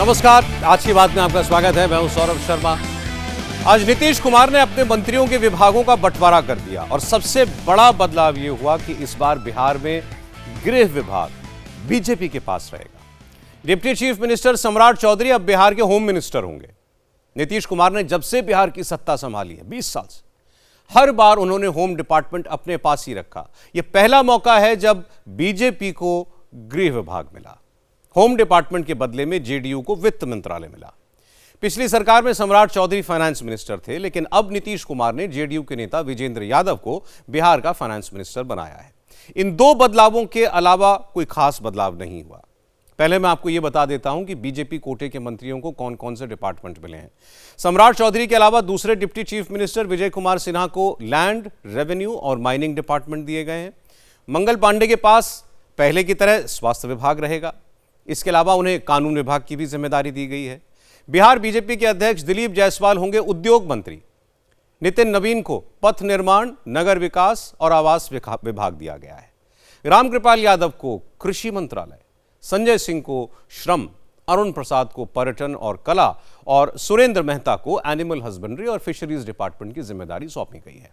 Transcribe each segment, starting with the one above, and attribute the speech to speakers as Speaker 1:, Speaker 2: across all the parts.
Speaker 1: नमस्कार, आज की बात में आपका स्वागत है। मैं हूं सौरभ शर्मा। आज नीतीश कुमार ने अपने मंत्रियों के विभागों का बंटवारा कर दिया और सबसे बड़ा बदलाव यह हुआ कि इस बार बिहार में गृह विभाग बीजेपी के पास रहेगा। डिप्टी चीफ मिनिस्टर सम्राट चौधरी अब बिहार के होम मिनिस्टर होंगे। नीतीश कुमार ने जब से बिहार की सत्ता संभाली है 20 साल से, हर बार उन्होंने होम डिपार्टमेंट अपने पास ही रखा। यह पहला मौका है जब बीजेपी को गृह विभाग मिला। होम डिपार्टमेंट के बदले में जेडीयू को वित्त मंत्रालय मिला। पिछली सरकार में सम्राट चौधरी फाइनेंस मिनिस्टर थे, लेकिन अब नीतीश कुमार ने जेडीयू के नेता विजेंद्र यादव को बिहार का फाइनेंस मिनिस्टर बनाया है। इन दो बदलावों के अलावा कोई खास बदलाव नहीं हुआ। पहले मैं आपको यह बता देता हूं कि बीजेपी कोटे के मंत्रियों को कौन कौन से डिपार्टमेंट मिले हैं। सम्राट चौधरी के अलावा दूसरे deputy chief minister Vijay Kumar Sinha को लैंड, रेवेन्यू और माइनिंग डिपार्टमेंट दिए गए हैं। मंगल पांडे के पास पहले की तरह स्वास्थ्य विभाग रहेगा। इसके अलावा उन्हें कानून विभाग की भी जिम्मेदारी दी गई है। बिहार बीजेपी के अध्यक्ष दिलीप जायसवाल होंगे उद्योग मंत्री। नितिन नवीन को पथ निर्माण, नगर विकास और आवास विभाग दिया गया है। रामकृपाल यादव को कृषि मंत्रालय, संजय सिंह को श्रम, अरुण प्रसाद को पर्यटन और कला और सुरेंद्र मेहता को एनिमल हस्बेंड्री और फिशरीज डिपार्टमेंट की जिम्मेदारी सौंपी गई है।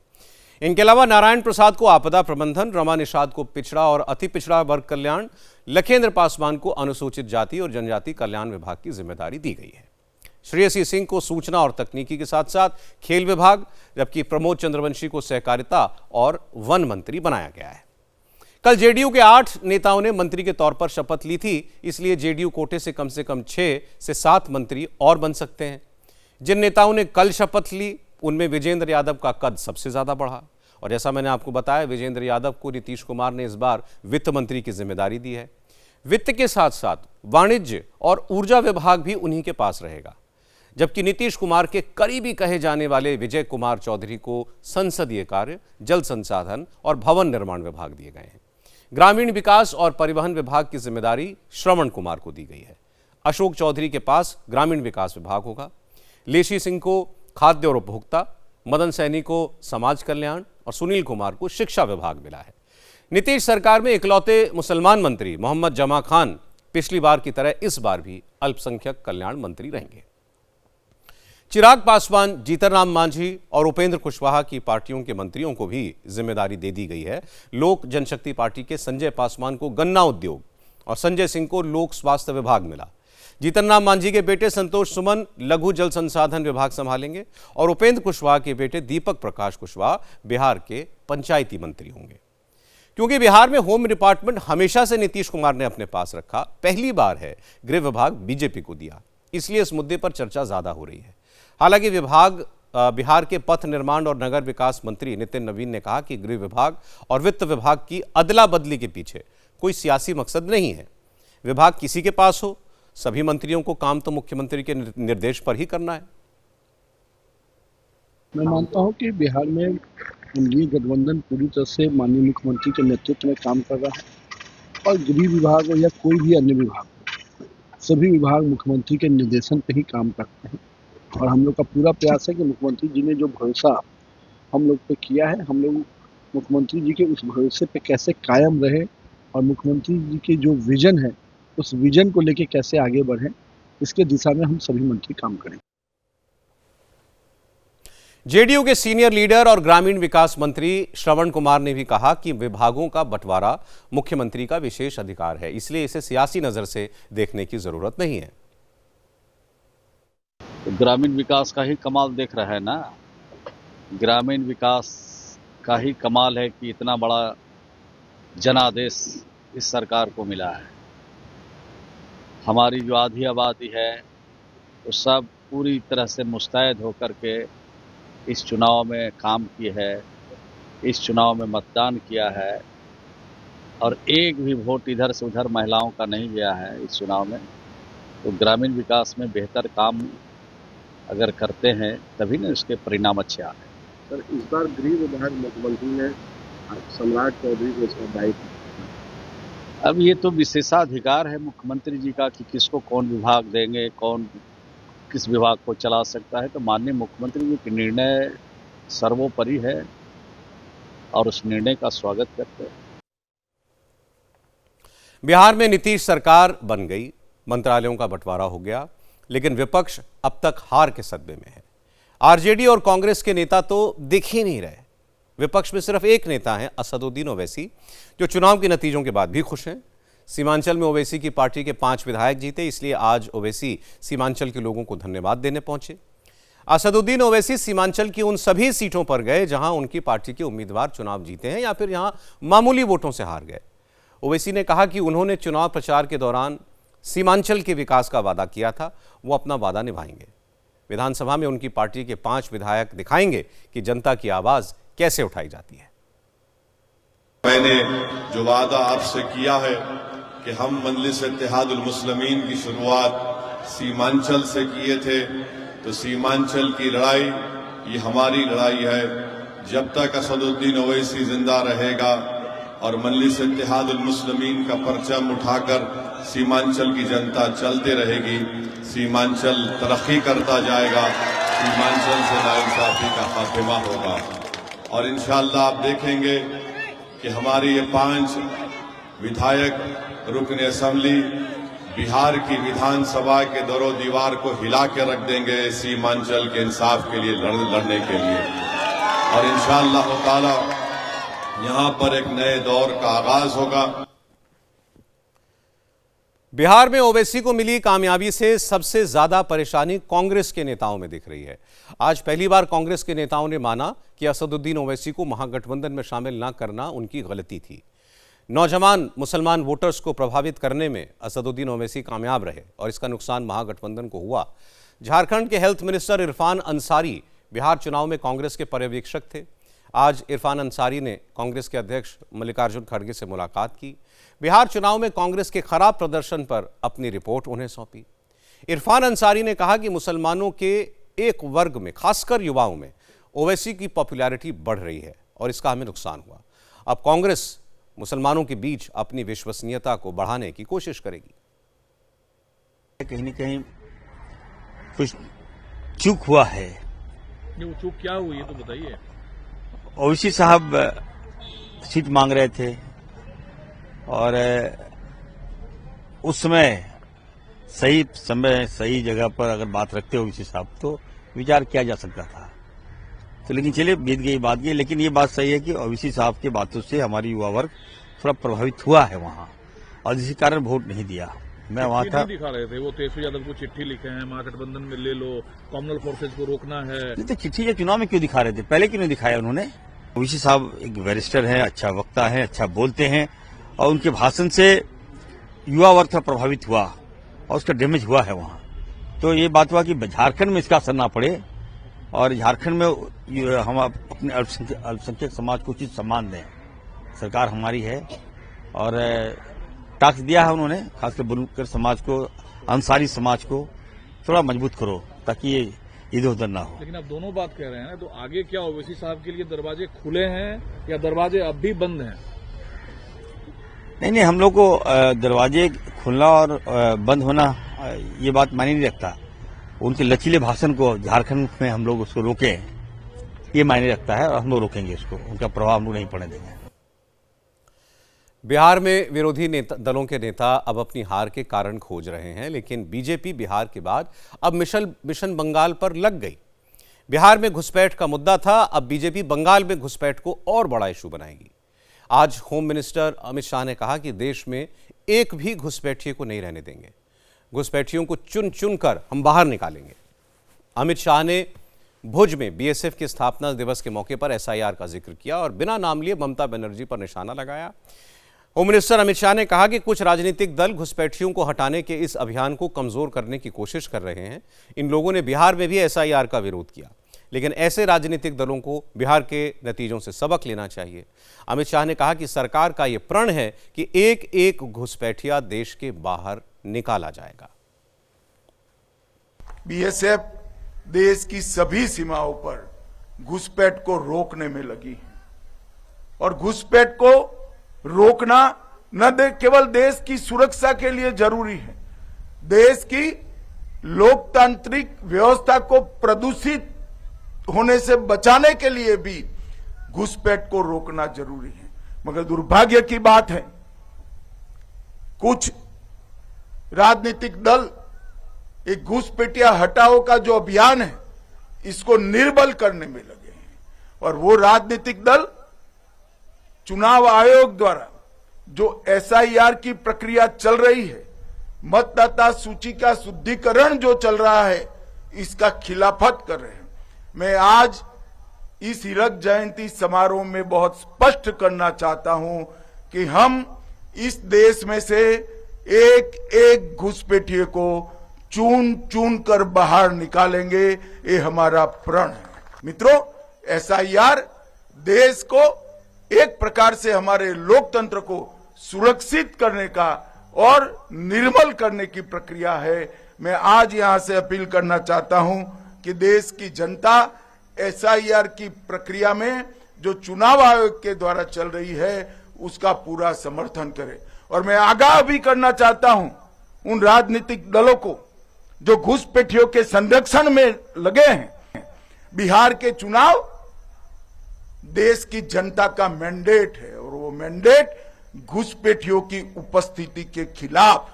Speaker 1: इनके अलावा नारायण प्रसाद को आपदा प्रबंधन, रमा निषाद को पिछड़ा और अति पिछड़ा वर्ग कल्याण, लखेंद्र पासवान को अनुसूचित जाति और जनजाति कल्याण विभाग की जिम्मेदारी दी गई है। श्रेयसी सिंह को सूचना और तकनीकी के साथ साथ खेल विभाग, जबकि प्रमोद चंद्रवंशी को सहकारिता और वन मंत्री बनाया गया है। कल जेडीयू के 8 नेताओं ने मंत्री के तौर पर शपथ ली थी, इसलिए जेडीयू कोटे से कम 6 से 7 मंत्री और बन सकते हैं। जिन नेताओं ने कल शपथ ली उनमें विजेंद्र यादव का कद सबसे ज्यादा बढ़ा और जैसा मैंने आपको बताया, विजेंद्र यादव को नीतीश कुमार ने इस बार वित्त मंत्री की जिम्मेदारी दी है। वित्त के साथ साथ वाणिज्य और ऊर्जा विभाग भी उन्हीं के पास रहेगा, जबकि नीतीश कुमार के करीबी कहे जाने वाले विजय कुमार चौधरी को संसदीय कार्य, जल संसाधन और भवन निर्माण विभाग दिए गए हैं। ग्रामीण विकास और परिवहन विभाग की जिम्मेदारी श्रवण कुमार को दी गई है। अशोक चौधरी के पास ग्रामीण विकास विभाग होगा। लेशी सिंह को खाद्य और उपभोक्ता, मदन सैनी को समाज कल्याण और सुनील कुमार को शिक्षा विभाग मिला है। नीतीश सरकार में इकलौते मुसलमान मंत्री मोहम्मद जमा खान पिछली बार की तरह इस बार भी अल्पसंख्यक कल्याण मंत्री रहेंगे। चिराग पासवान, जीतनराम मांझी और उपेंद्र कुशवाहा की पार्टियों के मंत्रियों को भी जिम्मेदारी दे दी गई है। लोक जनशक्ति पार्टी के संजय पासवान को गन्ना उद्योग और संजय सिंह को लोक स्वास्थ्य विभाग मिला। जीतनराम मांझी के बेटे संतोष सुमन लघु जल संसाधन विभाग संभालेंगे और उपेंद्र कुशवाहा के बेटे दीपक प्रकाश कुशवाहा बिहार के पंचायती मंत्री होंगे। क्योंकि बिहार में होम डिपार्टमेंट हमेशा से नीतीश कुमार ने अपने पास रखा, पहली बार है गृह विभाग बीजेपी को दिया, इसलिए इस मुद्दे पर चर्चा ज्यादा हो रही है। हालांकि बिहार के पथ निर्माण और नगर विकास मंत्री नितिन नवीन ने कहा कि गृह विभाग और वित्त विभाग की अदला बदली के पीछे कोई सियासी मकसद नहीं है। विभाग किसी के पास हो, सभी मंत्रियों को काम तो मुख्यमंत्री के निर्देश पर ही करना है।
Speaker 2: मैं मानता हूं कि बिहार में एनडीए गठबंधन पूरी तरह से माननीय मुख्यमंत्री के नेतृत्व में काम कर रहा है और गृह विभाग हो या कोई भी अन्य विभाग, सभी विभाग मुख्यमंत्री के निर्देशन पे ही काम करते हैं। और हम लोग का पूरा प्रयास है कि मुख्यमंत्री जी ने जो भरोसा हम लोग पे किया है, हम लोग मुख्यमंत्री जी के उस भरोसे पे कैसे कायम रहे और मुख्यमंत्री जी के जो विजन है उस विजन को लेके कैसे आगे बढ़े, इसके दिशा में हम सभी मंत्री काम करें।
Speaker 1: जेडीयू के सीनियर लीडर और ग्रामीण विकास मंत्री श्रवण कुमार ने भी कहा कि विभागों का बंटवारा मुख्यमंत्री का विशेष अधिकार है, इसलिए इसे सियासी नजर से देखने की जरूरत नहीं है।
Speaker 3: ग्रामीण विकास का ही कमाल देख रहा है ना। ग्रामीण विकास का ही कमाल है कि इतना बड़ा जनादेश इस सरकार को मिला है। हमारी जो आधी आबादी है वो सब पूरी तरह से मुस्तैद होकर के इस चुनाव में काम की है, इस चुनाव में मतदान किया है और एक भी वोट इधर से उधर महिलाओं का नहीं गया है इस चुनाव में। तो ग्रामीण विकास में बेहतर काम अगर करते हैं तभी ना उसके परिणाम अच्छे आ रहे हैं।
Speaker 4: सर, इस बार गृह विभाग मुख्यमंत्री ने सम्राट चौधरी को इसका दायित्व।
Speaker 3: अब ये तो विशेषाधिकार है मुख्यमंत्री जी का कि किसको कौन विभाग देंगे, कौन किस विभाग को चला सकता है। तो माननीय मुख्यमंत्री जी के निर्णय सर्वोपरि है और उस निर्णय का स्वागत करते हैं।
Speaker 1: बिहार में नीतीश सरकार बन गई, मंत्रालयों का बंटवारा हो गया। लेकिन विपक्ष अब तक हार के सदमे में है। आरजेडी और कांग्रेस के नेता तो दिख ही नहीं रहे। विपक्ष में सिर्फ एक नेता हैं, असदुद्दीन ओवैसी, जो चुनाव के नतीजों के बाद भी खुश हैं। सीमांचल में ओवैसी की पार्टी के 5 विधायक जीते, इसलिए आज ओवैसी सीमांचल के लोगों को धन्यवाद देने पहुंचे। असदुद्दीन ओवैसी सीमांचल की उन सभी सीटों पर गए जहां उनकी पार्टी के उम्मीदवार चुनाव जीते हैं या फिर यहां मामूली वोटों से हार गए। ओवैसी ने कहा कि उन्होंने चुनाव प्रचार के दौरान सीमांचल के विकास का वादा किया था, वो अपना वादा निभाएंगे। विधानसभा में उनकी पार्टी के 5 विधायक दिखाएंगे कि जनता की आवाज कैसे उठाई जाती है।
Speaker 5: मैंने जो वादा आपसे किया है कि हम मजलिस इत्तेहादुल मुस्लिमीन की शुरुआत सीमांचल से किए थे, तो सीमांचल की लड़ाई ये हमारी लड़ाई है। जब तक असदुद्दीन ओवैसी जिंदा रहेगा और मजलिस इत्तेहादुल मुस्लिमीन का परचम उठाकर सीमांचल की जनता चलते रहेगी, सीमांचल तरक्की करता जाएगा, सीमांचल से नाइंसाफी का खात्मा होगा। और इंशाअल्लाह आप देखेंगे कि हमारे ये 5 विधायक रुकने असेंबली बिहार की विधानसभा के दरो दीवार को हिला के रख देंगे सीमांचल के इंसाफ के लिए लड़ने के लिए। और इंशाअल्लाह ताला यहां पर एक नए दौर का आगाज होगा।
Speaker 1: बिहार में ओवैसी को मिली कामयाबी से सबसे ज्यादा परेशानी कांग्रेस के नेताओं में दिख रही है। आज पहली बार कांग्रेस के नेताओं ने माना कि असदुद्दीन ओवैसी को महागठबंधन में शामिल न करना उनकी गलती थी। नौजवान मुसलमान वोटर्स को प्रभावित करने में असदुद्दीन ओवैसी कामयाब रहे और इसका नुकसान महागठबंधन को हुआ। झारखंड के हेल्थ मिनिस्टर इरफान अंसारी बिहार चुनाव में कांग्रेस के पर्यवेक्षक थे। आज इरफान अंसारी ने कांग्रेस के अध्यक्ष मल्लिकार्जुन खड़गे से मुलाकात की। बिहार चुनाव में कांग्रेस के खराब प्रदर्शन पर अपनी रिपोर्ट उन्हें सौंपी। इरफान अंसारी ने कहा कि मुसलमानों के एक वर्ग में, खासकर युवाओं में, ओवैसी की पॉपुलैरिटी बढ़ रही है और इसका हमें नुकसान हुआ। अब कांग्रेस मुसलमानों के बीच अपनी विश्वसनीयता को बढ़ाने की कोशिश करेगी।
Speaker 6: कहीं न कहीं कुछ चूक हुआ है।
Speaker 7: वो चूक क्या हुई है तो बताइए।
Speaker 6: ओवैसी साहब सीट मांग रहे थे और उस समय सही जगह पर अगर बात रखते ओवैसी साहब तो विचार किया जा सकता था। तो लेकिन चलिए बीत गई बात गई। लेकिन ये बात सही है कि ओवैसी साहब की बातों से हमारी युवा वर्ग थोड़ा प्रभावित हुआ है वहां, और इसी कारण वोट नहीं दिया। मैं वहां था।
Speaker 7: दिखा रहे थे वो तेजस्वी यादव को चिट्ठी लिखे हैं, महागठबंधन में ले लो, कॉमनल फोर्सेज को रोकना है।
Speaker 6: नहीं तो चिट्ठी या चुनाव में क्यों दिखा रहे थे, पहले क्यों नहीं दिखाया उन्होंने। ओवैसी साहब एक बैरिस्टर हैं, अच्छा वक्ता है, अच्छा बोलते हैं, और उनके भाषण से युवा वर्ग थोड़ा प्रभावित हुआ और उसका डैमेज हुआ है वहां। तो ये बात हुआ कि झारखंड में इसका असर ना पड़े और झारखंड में हम अपने अल्पसंख्यक समाज को उचित सम्मान दें। सरकार हमारी है और टैक्स दिया है उन्होंने, खासकर बुनकर समाज को, अंसारी समाज को थोड़ा मजबूत करो ताकि ये इधर उधर ना हो।
Speaker 7: लेकिन आप दोनों बात कह रहे हैं ना, तो आगे क्या ओवैसी साहब के लिए दरवाजे खुले हैं या दरवाजे अब भी बंद हैं?
Speaker 6: नहीं, हम लोग को दरवाजे खुलना और बंद होना ये बात मायने नहीं रखता। उनके लचीले भाषण को झारखंड में हम लोग उसको रोके, ये मायने रखता है और हम लोग रोकेंगे उसको, उनका प्रभाव हम लोग नहीं पड़ने देंगे।
Speaker 1: बिहार में विरोधी दलों के नेता अब अपनी हार के कारण खोज रहे हैं, लेकिन बीजेपी बिहार के बाद अब मिशन बंगाल पर लग गई। बिहार में घुसपैठ का मुद्दा था, अब बीजेपी बंगाल में घुसपैठ को और बड़ा इशू बनाएगी। आज होम मिनिस्टर अमित शाह ने कहा कि देश में एक भी घुसपैठिए को नहीं रहने देंगे, घुसपैठियों को चुन चुन कर हम बाहर निकालेंगे। अमित शाह ने भुज में बीएसएफ के स्थापना दिवस के मौके पर एसआईआर का जिक्र किया और बिना नाम लिए ममता बनर्जी पर निशाना लगाया। होम मिनिस्टर अमित शाह ने कहा कि कुछ राजनीतिक दल घुसपैठियों को हटाने के इस अभियान को कमजोर करने की कोशिश कर रहे हैं। इन लोगों ने बिहार में भी एसआईआर का विरोध किया, लेकिन ऐसे राजनीतिक दलों को बिहार के नतीजों से सबक लेना चाहिए। अमित शाह ने कहा कि सरकार का यह प्रण है कि एक एक घुसपैठिया देश के बाहर निकाला जाएगा।
Speaker 8: बीएसएफ देश की सभी सीमाओं पर घुसपैठ को रोकने में लगी है और घुसपैठ को रोकना न केवल देश की सुरक्षा के लिए जरूरी है, देश की लोकतांत्रिक व्यवस्था को प्रदूषित होने से बचाने के लिए भी घुसपैठ को रोकना जरूरी है। मगर दुर्भाग्य की बात है, कुछ राजनीतिक दल एक घुसपैठिया हटाओ का जो अभियान है इसको निर्बल करने में लगे हैं। और वो राजनीतिक दल चुनाव आयोग द्वारा जो एसआईआर की प्रक्रिया चल रही है, मतदाता सूची का शुद्धिकरण जो चल रहा है, इसका खिलाफत कर रहे हैं। मैं आज इस हीरक जयंती समारोह में बहुत स्पष्ट करना चाहता हूं कि हम इस देश में से एक एक घुसपैठिए को चुन चुन कर बाहर निकालेंगे, ये हमारा प्रण है। मित्रों, एसआईआर देश को एक प्रकार से हमारे लोकतंत्र को सुरक्षित करने का और निर्मल करने की प्रक्रिया है। मैं आज यहां से अपील करना चाहता हूं कि देश की जनता एसआईआर की प्रक्रिया में जो चुनाव आयोग के द्वारा चल रही है उसका पूरा समर्थन करे। और मैं आगाह भी करना चाहता हूं उन राजनीतिक दलों को जो घुसपैठियों के संरक्षण में लगे हैं। बिहार के चुनाव देश की जनता का मैंडेट है और वो मैंडेट घुसपैठियों की उपस्थिति के खिलाफ।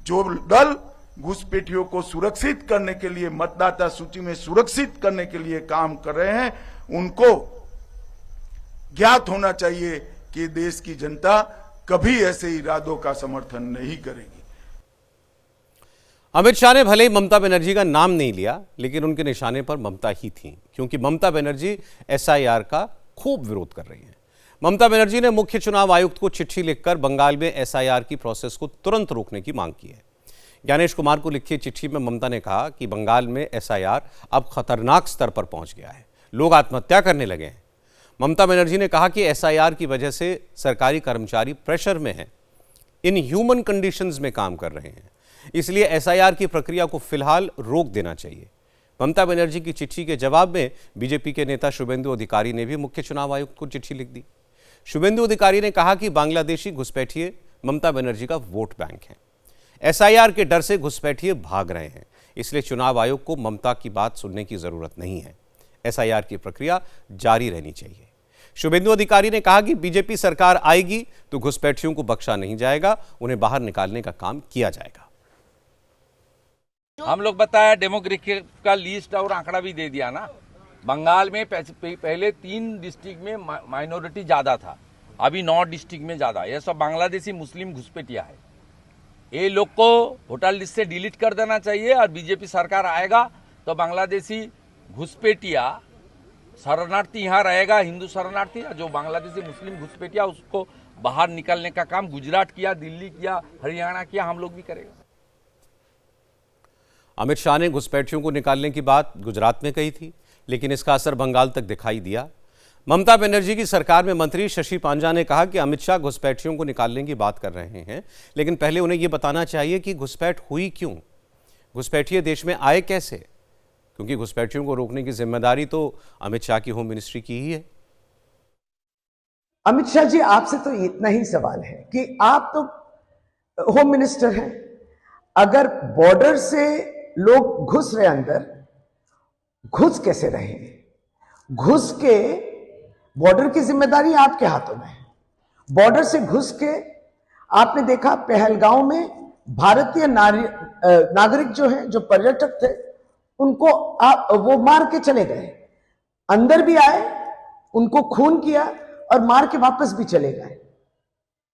Speaker 8: जो दल घुसपैठियों को सुरक्षित करने के लिए, मतदाता सूची में सुरक्षित करने के लिए काम कर रहे हैं, उनको ज्ञात होना चाहिए कि देश की जनता कभी ऐसे इरादों का समर्थन नहीं करेगी।
Speaker 1: अमित शाह ने भले ही ममता बनर्जी का नाम नहीं लिया, लेकिन उनके निशाने पर ममता ही थी, क्योंकि ममता बनर्जी एसआईआर का खूब विरोध कर रही हैं। ममता बनर्जी ने मुख्य चुनाव आयुक्त को चिट्ठी लिखकर बंगाल में एसआईआर की प्रोसेस को तुरंत रोकने की मांग की है। ज्ञानेश कुमार को लिखी चिट्ठी में ममता ने कहा कि बंगाल में एसआईआर अब खतरनाक स्तर पर पहुंच गया है, लोग आत्महत्या करने लगे हैं। ममता बनर्जी ने कहा कि एसआईआर की वजह से सरकारी कर्मचारी प्रेशर में हैं, इनह्यूमन कंडीशंस में काम कर रहे हैं, इसलिए एसआईआर की प्रक्रिया को फिलहाल रोक देना चाहिए। ममता बनर्जी की चिट्ठी के जवाब में बीजेपी के नेता शुभेंदु अधिकारी ने भी मुख्य चुनाव आयुक्त को चिट्ठी लिख दी। शुभेंदु अधिकारी ने कहा कि बांग्लादेशी घुसपैठिए ममता बनर्जी का वोट बैंक हैं। एसआईआर के डर से घुसपैठिए भाग रहे हैं, इसलिए चुनाव आयोग को ममता की बात सुनने की जरूरत नहीं है। एसआईआर की प्रक्रिया जारी रहनी चाहिए। शुभेंदु अधिकारी ने कहा कि बीजेपी सरकार आएगी तो घुसपैठियों को बख्शा नहीं जाएगा, उन्हें बाहर निकालने का काम किया जाएगा।
Speaker 9: हम लोग बताया डेमोग्राफिक का लिस्ट और आंकड़ा भी दे दिया ना। बंगाल में पहले 3 डिस्ट्रिक्ट में माइनॉरिटी ज्यादा था, अभी 9 डिस्ट्रिक्ट में ज्यादा। ये सब बांग्लादेशी मुस्लिम घुसपैठिया है। ये लोग को वोटर लिस्ट से डिलीट कर देना चाहिए और बीजेपी सरकार आएगा तो बांग्लादेशी घुसपैठिया शरणार्थी यहाँ रहेगा, हिंदू शरणार्थी, जो बांग्लादेशी मुस्लिम घुसपैठिया उसको बाहर निकालने का काम गुजरात किया, दिल्ली किया, हरियाणा किया, हम लोग भी करेंगे।
Speaker 1: अमित शाह ने घुसपैठियों को निकालने की बात गुजरात में कही थी, लेकिन इसका असर बंगाल तक दिखाई दिया। ममता बनर्जी की सरकार में मंत्री शशि पांजा ने कहा कि अमित शाह घुसपैठियों को निकालने की बात कर रहे हैं, लेकिन पहले उन्हें यह बताना चाहिए कि घुसपैठ हुई क्यों, घुसपैठिए देश में आए कैसे, क्योंकि घुसपैठियों को रोकने की जिम्मेदारी तो अमित शाह की होम मिनिस्ट्री की ही है।
Speaker 10: अमित शाह जी, आपसे तो इतना ही सवाल है कि आप तो होम मिनिस्टर हैं, अगर बॉर्डर से लोग घुस रहे अंदर, घुस कैसे रहे? घुस के बॉर्डर की जिम्मेदारी आपके हाथों में है। बॉर्डर से घुस के आपने देखा पहलगांव में भारतीय नागरिक जो हैं, जो पर्यटक थे, उनको वो मार के चले गए, अंदर भी आए, उनको खून किया और मार के वापस भी चले गए।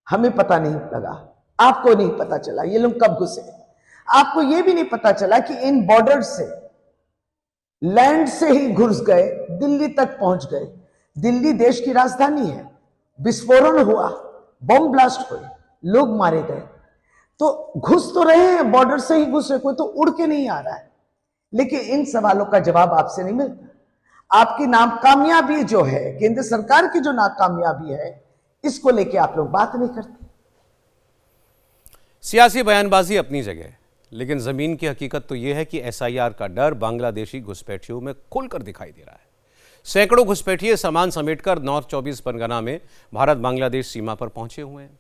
Speaker 10: हमें पता नहीं लगा, आपको नहीं पता चला ये लोग कब घुसे। आपको ये भी नहीं पता चला कि इन बॉर्डर से लैंड से ही घुस गए, दिल्ली तक पहुंच गए। दिल्ली देश की राजधानी है, विस्फोरण हुआ, बम ब्लास्ट हुए, लोग मारे गए। तो घुस तो रहे हैं, बॉर्डर से ही घुस रहे, कोई तो उड़ के नहीं आ रहा है। लेकिन इन सवालों का जवाब आपसे नहीं मिलता। आपकी नाकामयाबी जो है, केंद्र सरकार की जो नाकामयाबी है, इसको लेके आप लोग बात नहीं करते।
Speaker 1: सियासी बयानबाजी अपनी जगह, लेकिन जमीन की हकीकत तो यह है कि एसआईआर का डर बांग्लादेशी घुसपैठियों में खुलकर दिखाई दे रहा है। सैकड़ों घुसपैठिए सामान समेटकर नॉर्थ 24 परगना में भारत बांग्लादेश सीमा पर पहुंचे हुए हैं।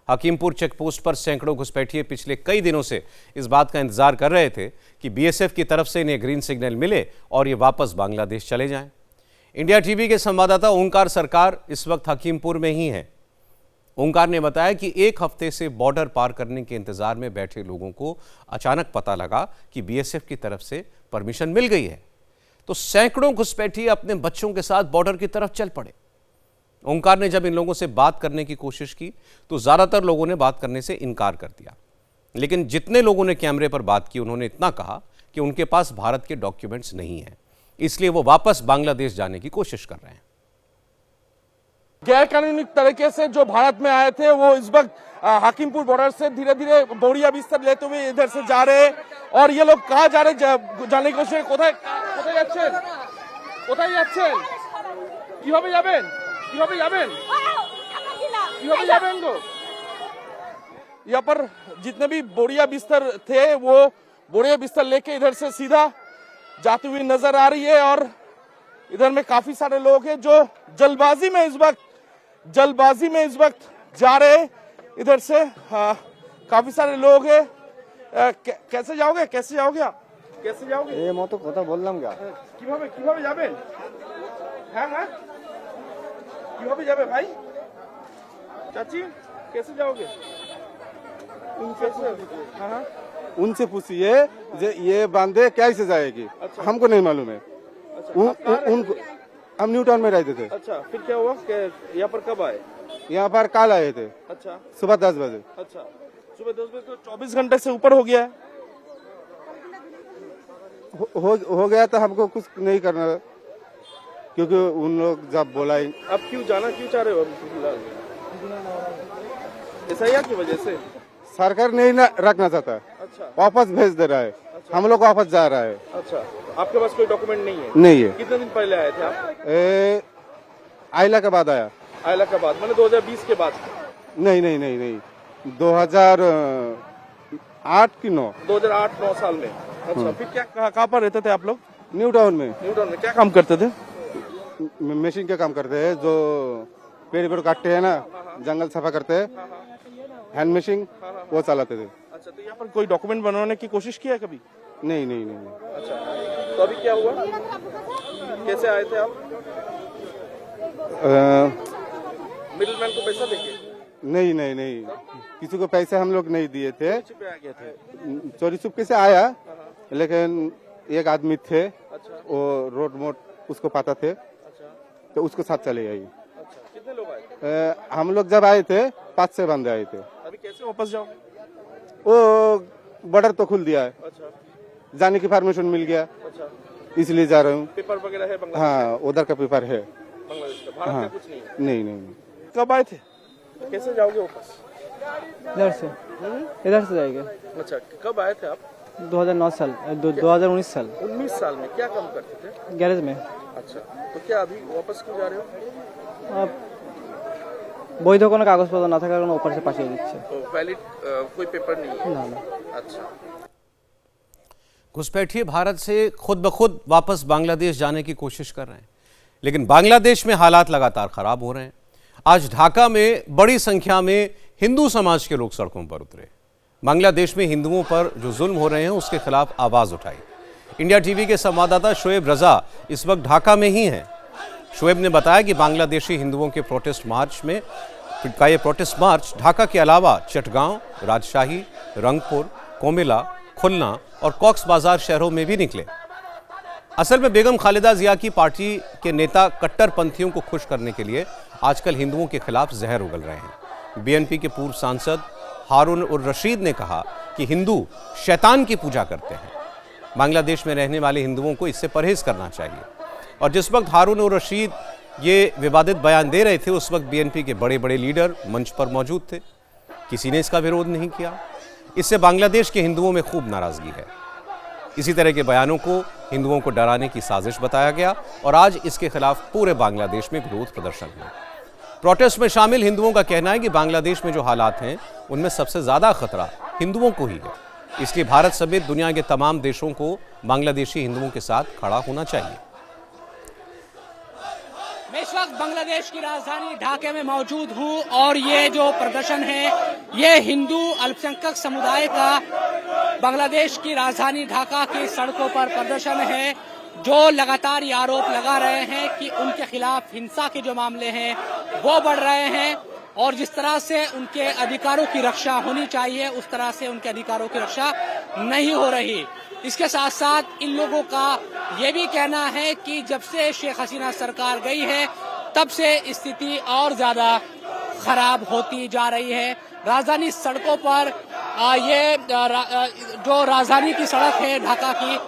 Speaker 1: हकीमपुर चेकपोस्ट पर सैकड़ों घुसपैठिए पिछले कई दिनों से इस बात का इंतजार कर रहे थे कि बीएसएफ की तरफ से इन्हें ग्रीन सिग्नल मिले और ये वापस बांग्लादेश चले जाएं। इंडिया टीवी के संवाददाता ओंकार सरकार इस वक्त हकीमपुर में ही हैं। ओंकार ने बताया कि एक हफ्ते से बॉर्डर पार करने के इंतजार में बैठे लोगों को अचानक पता लगा कि बीएसएफ की तरफ से परमिशन मिल गई है, तो सैकड़ों घुसपैठिए अपने बच्चों के साथ बॉर्डर की तरफ चल पड़े। ओंकार ने जब इन लोगों से बात करने की कोशिश की तो ज्यादातर लोगों ने बात करने से इनकार कर दिया, लेकिन जितने लोगों ने कैमरे पर बात की उन्होंने इतना कहा कि उनके पास भारत के डॉक्यूमेंट्स नहीं हैं, इसलिए वो वापस बांग्लादेश जाने की कोशिश कर रहे हैं।
Speaker 7: गैर कानूनी तरीके से जो भारत में आए थे वो इस वक्त हाकिमपुर बॉर्डर से धीरे धीरे बोरिया बिस्तर लेते हुए इधर से जा रहे हैं। और ये लोग कहाँ जा रहे जाने की कोशिश, কোথায় যাচ্ছেন কিভাবে যাবেন गो। यहाँ पर जितने भी बोरिया बिस्तर थे वो बोरिया बिस्तर लेके इधर से सीधा जाती हुई नजर आ रही है। और इधर में काफी सारे लोग हैं जो जल्दबाजी में इस वक्त जा रहे हैं इधर से। काफी सारे लोग हैं। कैसे जाओगे आप? कैसे जाओगे?
Speaker 11: ये मैं तो কথা বললাম क्या?
Speaker 7: কিভাবে যাবেন? হ্যাঁ কিভাবে যাবে ভাই? चाची कैसे जाओगे?
Speaker 11: उनसे पूछिए ये बांधे कैसे जाएगी। अच्छा। हमको नहीं मालूम है। अच्छा। उनको हम न्यू टाउन में रहते थे।
Speaker 7: अच्छा, फिर क्या हुआ? यहाँ पर कब आए?
Speaker 11: यहाँ पर कल आए थे।
Speaker 7: अच्छा,
Speaker 11: सुबह 10 बजे।
Speaker 7: अच्छा, सुबह 10 बजे तो 24 घंटे से ऊपर हो गया है।
Speaker 11: हो गया तो हमको कुछ नहीं करना, क्योंकि उन लोग जब बोला।
Speaker 7: अब क्यों जाना क्यों चाह रहे हो? एसआईआर की वजह से
Speaker 11: सरकार नहीं रखना चाहता।
Speaker 7: अच्छा,
Speaker 11: वापस भेज दे रहा है। अच्छा। हम लोग वापस जा रहा है।
Speaker 7: अच्छा, आपके पास कोई डॉक्यूमेंट नहीं है?
Speaker 11: नहीं है।
Speaker 7: कितने दिन पहले आए थे आप?
Speaker 11: आइला के बाद आया।
Speaker 7: आइला के बाद मतलब 2020 के बाद?
Speaker 11: नहीं 2008 की
Speaker 7: 2008-9 साल में। अच्छा, फिर क्या कहाँ पर रहते थे आप लोग?
Speaker 11: न्यू टाउन में।
Speaker 7: क्या काम करते थे?
Speaker 11: मशीन का काम करते हैं, जो पेड़ काटते हैं ना, जंगल सफा करते हैं, हैंड मशीन वो चलाते थे।
Speaker 7: अच्छा, तो यहाँ पर कोई डॉक्यूमेंट बनवाने की कोशिश किया है कभी?
Speaker 11: नहीं।
Speaker 7: अच्छा, तो अभी क्या हुआ? कैसे आए थे आप? मिडिलमैन को पैसा देके?
Speaker 11: नहीं किसी को पैसे हम लोग नहीं दिए थे। चोरी छुपके से आया, लेकिन एक आदमी थे। अच्छा। वो रोड मोड उसको पता थे। अच्छा। तो उसको साथ चले आई।
Speaker 7: अच्छा, कितने लोग आए?
Speaker 11: हम लोग जब आए थे 5 से बंदे आए थे।
Speaker 7: अभी कैसे वापस जाओगे?
Speaker 11: वो बॉर्डर तो खुल दिया है। अच्छा। जाने की परमिशन मिल गया। अच्छा। इसलिए जा रहा हूँ।
Speaker 7: पेपर वगैरह है बांग्लादेश?
Speaker 11: हाँ, उधर का पेपर है।
Speaker 7: बांग्लादेश का? भारत का कुछ नहीं है?
Speaker 11: नहीं।
Speaker 7: कब आए थे? कैसे जाओगे वापस?
Speaker 12: इधर से जाएंगे।
Speaker 7: अच्छा, कब आए थे आप?
Speaker 12: 2009 साल 2019 साल।
Speaker 7: 19 साल में क्या काम करते थे?
Speaker 12: गैरेज में।
Speaker 7: अच्छा, तो क्या अभी वापस क्यों जा रहे हो?
Speaker 12: अब বৈধ কোনো কাগজপত্র না থাকার কারণে ऊपर से পাঠিয়ে দিচ্ছে।
Speaker 7: तो वैलिड कोई पेपर नहीं है?
Speaker 12: ना।
Speaker 7: अच्छा,
Speaker 1: घुसपैठिए भारत से खुद ब खुद वापस बांग्लादेश जाने की कोशिश कर रहे हैं, लेकिन बांग्लादेश में हालात लगातार खराब हो रहे हैं। आज ढाका में बड़ी संख्या में हिंदू समाज के लोग सड़कों पर उतरे। बांग्लादेश में हिंदुओं पर जो जुल्म हो रहे हैं उसके खिलाफ आवाज उठाई। इंडिया टीवी के संवाददाता शोएब रजा इस वक्त ढाका में ही हैं। शोएब ने बताया कि बांग्लादेशी हिंदुओं के प्रोटेस्ट मार्च ढाका के अलावा चटगांव, राजशाही, रंगपुर, कोमिला, खुलना और कॉक्स बाजार शहरों में भी निकले। असल में बेगम खालिदा जिया की पार्टी के नेता कट्टरपंथियों को खुश करने के लिए आजकल हिंदुओं के खिलाफ जहर उगल रहे हैं। बीएनपी के पूर्व सांसद हारून उर रशीद ने कहा कि हिंदू शैतान की पूजा करते हैं। बांग्लादेश में रहने वाले हिंदुओं को इससे परहेज करना चाहिए। और जिस वक्त हारून उर रशीद ये विवादित बयान दे रहे थे उस वक्त बीएनपी के बड़े बड़े लीडर मंच पर मौजूद थे। किसी ने इसका विरोध नहीं किया। इससे बांग्लादेश के हिंदुओं में खूब नाराजगी है। इसी तरह के बयानों को हिंदुओं को डराने की साजिश बताया गया और आज इसके खिलाफ पूरे बांग्लादेश में विरोध प्रदर्शन हुए। प्रोटेस्ट में शामिल हिंदुओं का कहना है कि बांग्लादेश में जो हालात हैं उनमें सबसे ज्यादा खतरा हिंदुओं को ही है। इसलिए भारत समेत दुनिया के तमाम देशों को बांग्लादेशी हिंदुओं के साथ खड़ा होना चाहिए।
Speaker 13: मैं इस वक्त बांग्लादेश की राजधानी ढाका में मौजूद हूं और ये जो प्रदर्शन है ये हिंदू अल्पसंख्यक समुदाय का बांग्लादेश की राजधानी ढाका की सड़कों पर प्रदर्शन है, जो लगातार ये आरोप लगा रहे हैं कि उनके खिलाफ हिंसा के जो मामले हैं वो बढ़ रहे हैं। और जिस तरह से उनके अधिकारों की रक्षा होनी चाहिए उस तरह से उनके अधिकारों की रक्षा नहीं हो रही। इसके साथ साथ इन लोगों का ये भी कहना है कि जब से शेख हसीना सरकार गई है तब से स्थिति और ज्यादा खराब होती जा रही है। राजधानी सड़कों पर ये जो राजधानी की सड़क है ढाका की,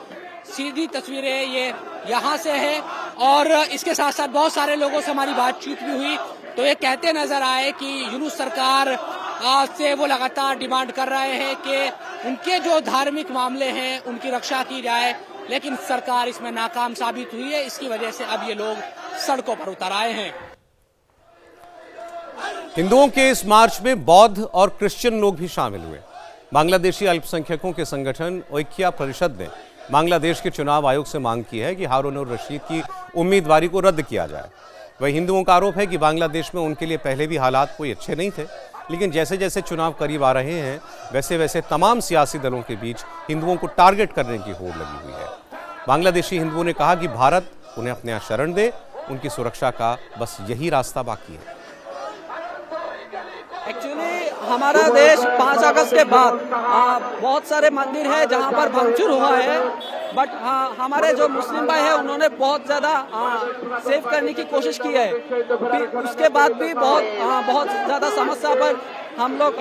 Speaker 13: सीधी तस्वीरें ये यहाँ से है। और इसके साथ साथ बहुत सारे लोगों से हमारी बातचीत भी हुई तो ये कहते नजर आए कि यूनुस सरकार से वो लगातार डिमांड कर रहे हैं कि उनके जो धार्मिक मामले हैं उनकी रक्षा की जाए, लेकिन सरकार इसमें नाकाम साबित हुई है। इसकी वजह से अब ये लोग सड़कों पर उतर आए हैं।
Speaker 1: हिंदुओं के इस मार्च में बौद्ध और क्रिश्चियन लोग भी शामिल हुए। बांग्लादेशी अल्पसंख्यकों के संगठन ओइक्या परिषद ने बांग्लादेश के चुनाव आयोग से मांग की है कि हारून और रशीद की उम्मीदवारी को रद्द किया जाए। वही हिंदुओं का आरोप है कि बांग्लादेश में उनके लिए पहले भी हालात कोई अच्छे नहीं थे, लेकिन जैसे जैसे चुनाव करीब आ रहे हैं वैसे वैसे तमाम सियासी दलों के बीच हिंदुओं को टारगेट करने की होड़ लगी हुई है। बांग्लादेशी हिंदुओं ने कहा कि भारत उन्हें अपने यहाँ शरण दे, उनकी सुरक्षा का बस यही रास्ता बाकी है।
Speaker 12: एक्चुअली हमारा देश 5 अगस्त के बाद बहुत सारे मंदिर है जहां पर भंगचूर हुआ है, बट हमारे जो मुस्लिम भाई है उन्होंने बहुत ज्यादा सेव करने की कोशिश की है। उसके बाद भी बहुत ज्यादा समस्या पर हम लोग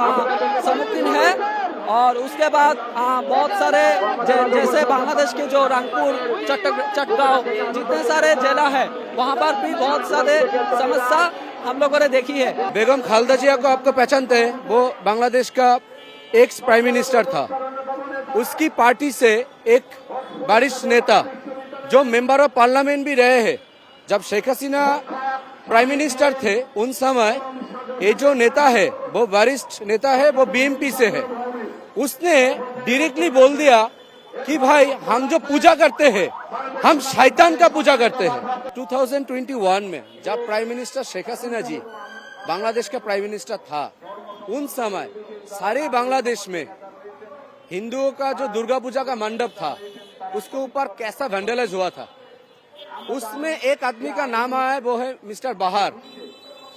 Speaker 12: सम्मुखीन है। और उसके बाद बहुत सारे जैसे बांग्लादेश के जो रंगपुर, चटगांव जितने सारे जिला है वहाँ पर भी बहुत सारे समस्या हम लोगों ने देखी है।
Speaker 14: बेगम खालदा जिया को आपको पहचानते हैं, वो बांग्लादेश का एक्स प्राइम मिनिस्टर था। उसकी पार्टी से एक वरिष्ठ नेता जो मेंबर ऑफ पार्लियामेंट भी रहे हैं, जब शेख हसीना प्राइम मिनिस्टर थे उन समय ये जो नेता है वो वरिष्ठ नेता है, वो बीएमपी से है। उसने डायरेक्टली बोल दिया कि भाई हम जो पूजा करते हैं हम शैतान का पूजा करते हैं। 2021 में जब प्राइम मिनिस्टर शेख हसीना जी बांग्लादेश का प्राइम मिनिस्टर था, उन समय सारे बांग्लादेश में हिंदुओं का जो दुर्गा पूजा का मंडप था उसके ऊपर कैसा वैंडलाइज हुआ था। उसमें एक आदमी का नाम आया है, वो है मिस्टर बहार,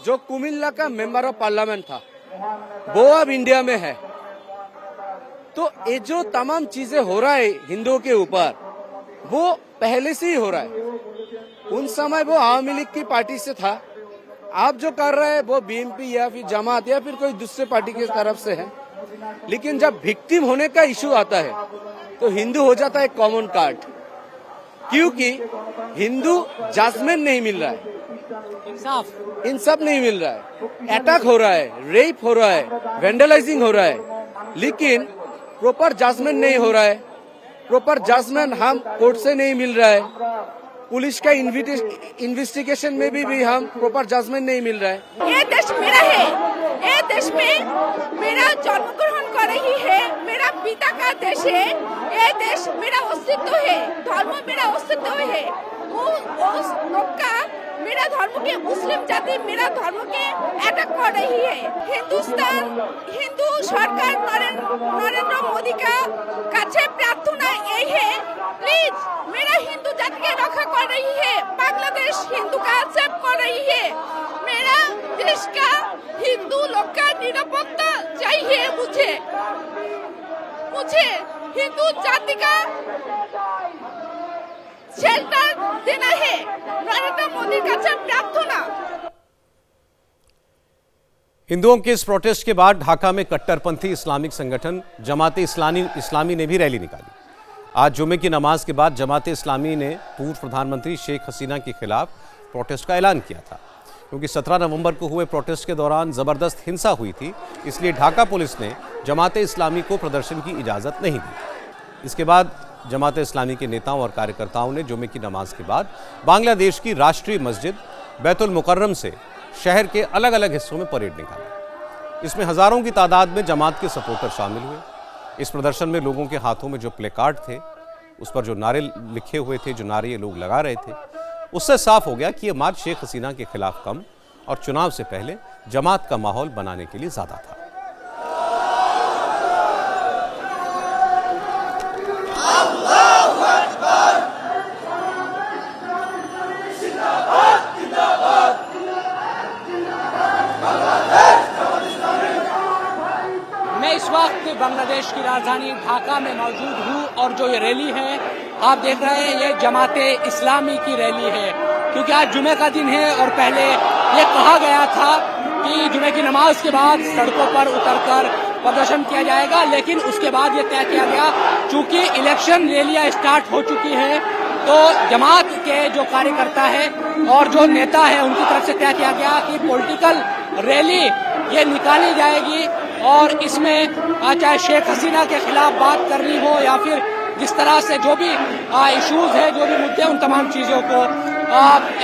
Speaker 14: जो कुमिल्ला का मेंबर ऑफ पार्लियामेंट था, वो अब इंडिया में है। तो ये जो तमाम चीजें हो रहा है हिंदुओं के ऊपर, वो पहले से ही हो रहा है। उन समय वो आवामी लीग की पार्टी से था, आप जो कर रहे हैं वो बीएमपी या फिर जमात या फिर कोई दूसरे पार्टी की तरफ से है। लेकिन जब विक्टिम होने का इशू आता है तो हिंदू हो जाता है कॉमन कार्ड, क्योंकि हिंदू जजमेंट नहीं मिल रहा है, इंसाफ नहीं मिल रहा है, अटैक हो रहा है, रेप हो रहा है, वेंडलाइजिंग हो रहा है, लेकिन प्रॉपर जजमेंट नहीं हो रहा है। प्रॉपर जजमेंट हम कोर्ट से नहीं मिल रहा है, पुलिस का इन्वेस्टिगेशन में भी हम प्रॉपर जजमेंट नहीं मिल रहा है।
Speaker 15: ये देश मेरा है, ये देश में मेरा जन्म ग्रहण कर रही है, मेरा पिता का देश है, ये देश मेरा अस्तित्व है, धर्म मेरा अस्तित्व है। उस लोग का मेरा धर्म के मुस्लिम जाति मेरा धर्म के अटैक कर रही है। हिंदू सरकार नरेंद्र मोदी का काछे प्रार्थना यही है, प्लीज मेरा हिंदू जाति के रक्षा कर रही है। बांग्लादेश हिंदू का सेव कर रही है। मेरा देश का हिंदू लोग का निरापत्ता चाहिए। मुझे हिंदू जाति का शेल्टर देना है। नरेंद्र मोदी का प्रार्थना।
Speaker 1: हिंदुओं के इस प्रोटेस्ट के बाद ढाका में कट्टरपंथी इस्लामिक संगठन जमात इस्लामी ने भी रैली निकाली। आज जुमे की नमाज के बाद जमात इस्लामी ने पूर्व प्रधानमंत्री शेख हसीना के खिलाफ प्रोटेस्ट का ऐलान किया था, क्योंकि 17 नवंबर को हुए प्रोटेस्ट के दौरान जबरदस्त हिंसा हुई थी, इसलिए ढाका पुलिस ने जमात इस्लामी को प्रदर्शन की इजाजत नहीं दी। इसके बाद जमात इस्लामी के नेताओं और कार्यकर्ताओं ने जुमे की नमाज के बाद बांग्लादेश की राष्ट्रीय मस्जिद बैतुल मुकर्रम से शहर के अलग अलग हिस्सों में परेड निकाली। इसमें हजारों की तादाद में जमात के सपोर्टर शामिल हुए। इस प्रदर्शन में लोगों के हाथों में जो प्ले कार्ड थे, उस पर जो नारे लिखे हुए थे, जो नारे ये लोग लगा रहे थे, उससे साफ हो गया कि ये मार्च शेख हसीना के खिलाफ कम और चुनाव से पहले जमात का माहौल बनाने के लिए ज्यादा था।
Speaker 15: जिंदाबाद जिंदाबाद बांग्लादेश
Speaker 13: बांग्लादेश की राजधानी ढाका में मौजूद हूँ और जो ये रैली है आप देख रहे हैं ये जमाते इस्लामी की रैली है, क्योंकि आज जुमे का दिन है और पहले ये कहा गया था कि जुमे की नमाज के बाद सड़कों पर उतरकर प्रदर्शन किया जाएगा, लेकिन उसके बाद ये तय किया गया चूंकि इलेक्शन रैलियां स्टार्ट हो चुकी है तो जमात के जो कार्यकर्ता है और जो नेता है उनकी तरफ से तय किया गया कि पॉलिटिकल रैली ये निकाली जाएगी और इसमें चाहे शेख हसीना के खिलाफ बात करनी हो या फिर जिस तरह से जो भी इश्यूज है, जो भी मुद्दे, उन तमाम चीजों को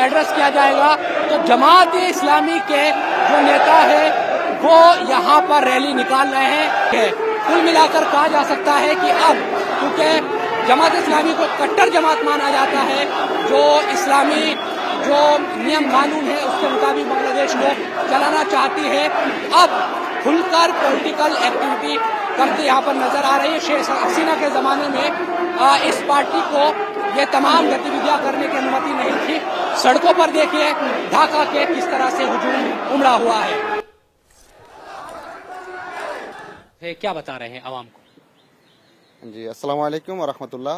Speaker 13: एड्रेस किया जाएगा। तो जमात इस्लामी के जो नेता है वो यहाँ पर रैली निकाल रहे हैं। कुल मिलाकर कहा जा सकता है कि अब क्योंकि जमात इस्लामी को कट्टर जमात माना जाता है, जो इस्लामी जो नियम कानून है उसके मुताबिक बांग्लादेश को चलाना चाहती है, अब खुलकर पॉलिटिकल एक्टिविटी करते यहाँ पर नजर आ रही है। शेख हसीना के जमाने में इस पार्टी को ये तमाम गतिविधियां करने की अनुमति नहीं थी। सड़कों पर देखिए ढाका के किस तरह से हुजूम उमड़ा हुआ है। क्या बता रहे हैं आवाम को?
Speaker 16: जी अस्सलाम वालेकुम व रहमतुल्लाह।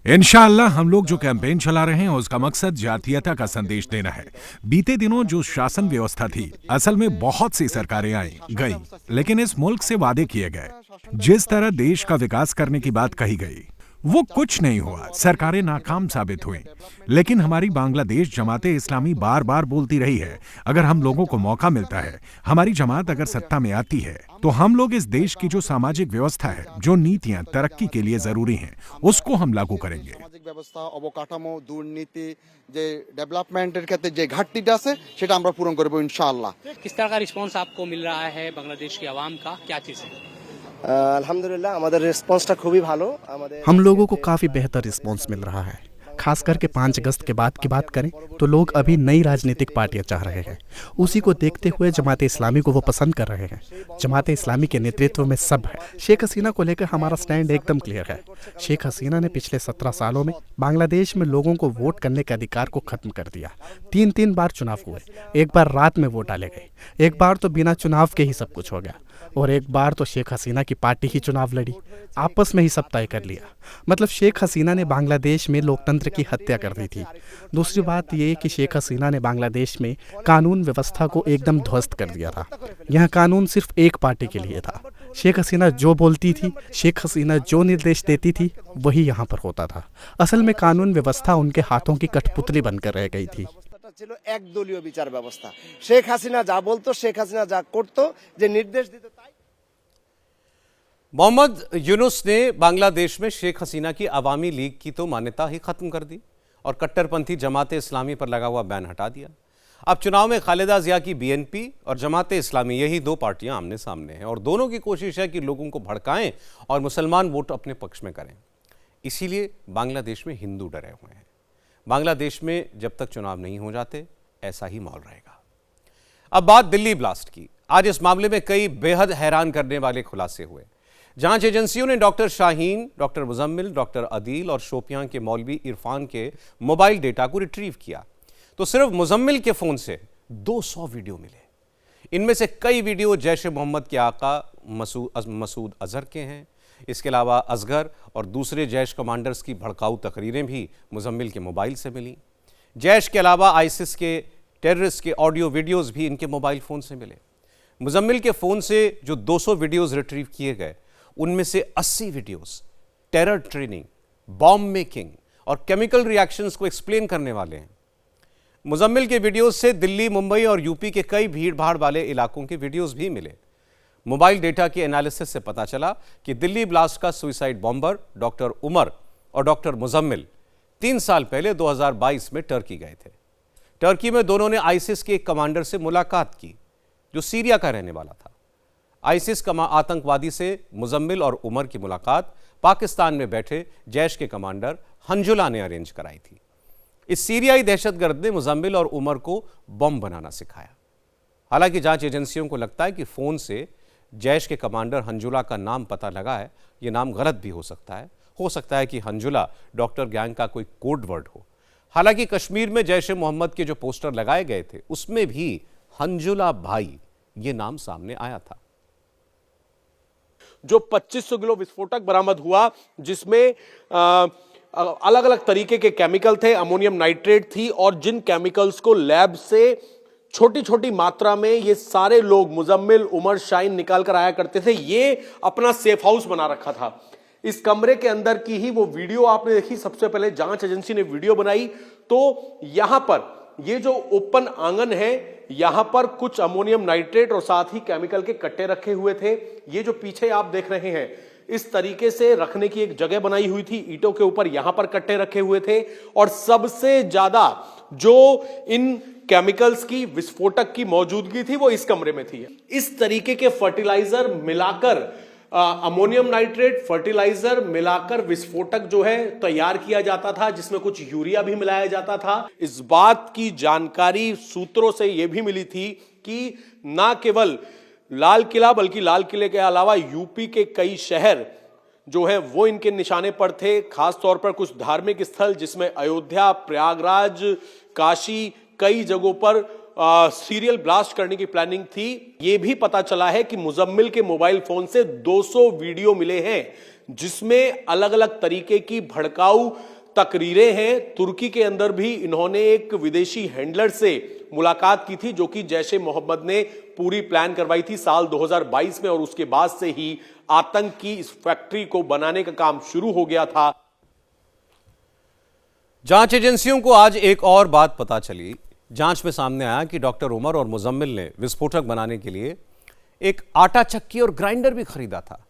Speaker 17: इंशाअल्लाह हम लोग जो कैंपेन चला रहे हैं उसका मकसद जातीयता का संदेश देना है। बीते दिनों जो शासन व्यवस्था थी, असल में बहुत सी सरकारें आई गई, लेकिन इस मुल्क से वादे किए गए, जिस तरह देश का विकास करने की बात कही गई वो कुछ नहीं हुआ, सरकारें नाकाम साबित हुई। लेकिन हमारी बांग्लादेश जमाते इस्लामी बार बार बोलती रही है, अगर हम लोगों को मौका मिलता है, हमारी जमात अगर सत्ता में आती है तो हम लोग इस देश की जो सामाजिक व्यवस्था है, जो नीतियां तरक्की के लिए जरूरी हैं, उसको हम लागू करेंगे।
Speaker 16: सामाजिक व्यवस्था, अवकाठामो, दुर्नीति, जे डेवलपमेंटेर क्षेत्रे जे घाटतिटा आछे सेटा आमरा पूरण करब इंशाअल्लाह।
Speaker 13: किस तरह का रिस्पांस आपको मिल रहा है बांग्लादेश की आवाम का, क्या चीज है?
Speaker 18: अल्हम्दुलिल्लाह हमारे रिस्पांसटा खूब भालो।
Speaker 19: हम लोगों को काफी बेहतर रिस्पांस मिल रहा है। खास करके 5 अगस्त के बाद की बात करें तो लोग अभी नई राजनीतिक पार्टियां चाह रहे हैं। उसी को देखते हुए जमाते इस्लामी को वो पसंद कर रहे हैं। जमाते इस्लामी के नेतृत्व में सब है। शेख हसीना को लेकर हमारा स्टैंड एकदम क्लियर है। शेख हसीना ने पिछले 17 सालों में बांग्लादेश में लोगों को वोट करने के अधिकार को खत्म कर दिया। 3 बार चुनाव हुए, एक बार रात में वोट डाले गए, एक बार तो बिना चुनाव के ही सब कुछ हो गया, और एक बार तो शेख हसीना की पार्टी ही चुनाव लड़ी, आपस में ही सब तय कर लिया। मतलब शेख हसीना ने बांग्लादेश में लोकतंत्र की हत्या कर दी थी। दूसरी बात ये कि शेख हसीना ने बांग्लादेश में कानून व्यवस्था को एकदम ध्वस्त कर दिया था। यह कानून सिर्फ एक पार्टी के लिए था। शेख हसीना जो बोलती थी, शेख हसीना जो निर्देश देती थी, वही यहाँ पर होता था। असल में कानून व्यवस्था उनके हाथों की कठपुतली बनकर रह गई थी।
Speaker 18: ছিল একদলীয় বিচার ব্যবস্থা। শেখ হাসিনা যা বলতো, শেখ হাসিনা যা করতো, যে নির্দেশ দিত তাই।
Speaker 1: मोहम्मद यूनुस ने बांग्लादेश में शेख हसीना की अवामी लीग की तो मान्यता ही खत्म कर दी और कट्टरपंथी जमाते इस्लामी पर लगा हुआ बैन हटा दिया। अब चुनाव में खालिदा जिया की बीएनपी और जमाते इस्लामी, यही 2 पार्टियां आमने सामने हैं और दोनों की कोशिश है कि लोगों को भड़काएं और मुसलमान वोट अपने पक्ष में करें। इसीलिए बांग्लादेश में हिंदू डरे हुए हैं। बांग्लादेश में जब तक चुनाव नहीं हो जाते ऐसा ही माहौल रहेगा। अब बात दिल्ली ब्लास्ट की। आज इस मामले में कई बेहद हैरान करने वाले खुलासे हुए। जांच एजेंसियों ने doctor Shaheen, doctor Muzammil, doctor Adeel और शोपियां के मौलवी इरफान के मोबाइल डेटा को रिट्रीव किया तो सिर्फ मुजम्मिल के फोन से 200 वीडियो मिले। इनमें से कई वीडियो जैश ए मोहम्मद के आका मसूद अजहर के हैं। इसके अलावा असगर और दूसरे जैश कमांडर्स की भड़काऊ तकरीरें भी मुजम्मिल के मोबाइल से मिली। जैश के अलावा आईसिस के टेररिस्ट के ऑडियो वीडियोस भी इनके मोबाइल फ़ोन से मिले। मुजम्मिल के फ़ोन से जो 200 वीडियोस रिट्रीव किए गए, उनमें से 80 videos terror training, bomb making और केमिकल रिएक्शंस को एक्सप्लेन करने वाले हैं। मुजम्मिल के वीडियोस से दिल्ली, मुंबई और यूपी के कई भीड़ भाड़ वाले इलाकों के वीडियोस भी मिले। मोबाइल डेटा के एनालिसिस से पता चला कि दिल्ली ब्लास्ट का सुइसाइड बॉम्बर डॉक्टर उमर और डॉक्टर मुजम्मिल 3 साल पहले 2022 में टर्की गए थे। टर्की में दोनों ने आईसिस के एक कमांडर से मुलाकात की जो सीरिया का रहने वाला था। आईसिस आतंकवादी से मुजम्मिल और उमर की मुलाकात पाकिस्तान में बैठे जैश के कमांडर हंजुला ने अरेंज कराई थी। इस सीरियाई दहशतगर्द ने मुजम्मिल और उमर को बम बनाना सिखाया। हालांकि जांच एजेंसियों को लगता है कि फोन से जैश के कमांडर हंजुला का नाम पता लगा है। यह नाम गलत भी हो सकता है कि हंजुला डॉक्टर गैंग का कोई कोड वर्ड हो। हालांकि कश्मीर में जैश ए मोहम्मद के जो पोस्टर लगाए गए थे उसमें भी हंजुला भाई ये नाम सामने आया था। जो 2500 किलो विस्फोटक बरामद हुआ, जिसमें अलग अलग तरीके के केमिकल थे, अमोनियम नाइट्रेट थी, और जिन केमिकल्स को लैब से छोटी छोटी मात्रा में ये सारे लोग मुजम्मिल, उमर, शाहीन निकाल कर आया करते थे। ये अपना सेफ हाउस बना रखा था। इस कमरे के अंदर की ही वो वीडियो आपने देखी। सबसे पहले जांच एजेंसी ने वीडियो बनाई तो यहां पर ये जो ओपन आंगन है, यहां पर कुछ अमोनियम नाइट्रेट और साथ ही केमिकल के कट्टे रखे हुए थे। ये जो पीछे आप देख रहे हैं, इस तरीके से रखने की एक जगह बनाई हुई थी, ईंटों के ऊपर यहां पर कट्टे रखे हुए थे। और सबसे ज्यादा जो इन केमिकल्स की, विस्फोटक की मौजूदगी थी वो इस कमरे में थी। इस तरीके के फर्टिलाइजर मिलाकर, अमोनियम नाइट्रेट फर्टिलाइजर मिलाकर विस्फोटक जो है तैयार किया जाता था, जिसमें कुछ यूरिया भी मिलाया जाता था। इस बात की जानकारी सूत्रों से यह भी मिली थी कि ना केवल लाल किला बल्कि लाल किले के अलावा यूपी के कई शहर जो है वो इनके निशाने पर थे। खास तौर पर कुछ धार्मिक स्थल जिसमें अयोध्या, प्रयागराज, काशी, कई जगहों पर सीरियल ब्लास्ट करने की प्लानिंग थी। यह भी पता चला है कि मुजम्मिल के मोबाइल फोन से 200 वीडियो मिले हैं, जिसमें अलग अलग तरीके की भड़काऊ तकरीरें हैं। तुर्की के अंदर भी इन्होंने एक विदेशी हैंडलर से मुलाकात की थी, जो कि जैश-ए मोहम्मद ने पूरी प्लान करवाई थी साल 2022 में, और उसके बाद से ही आतंक की इस फैक्ट्री को बनाने का काम शुरू हो गया था। जांच एजेंसियों को आज एक और बात पता चली। जांच में सामने आया कि डॉक्टर उमर और मुजम्मिल ने विस्फोटक बनाने के लिए एक आटा चक्की और ग्राइंडर भी खरीदा था।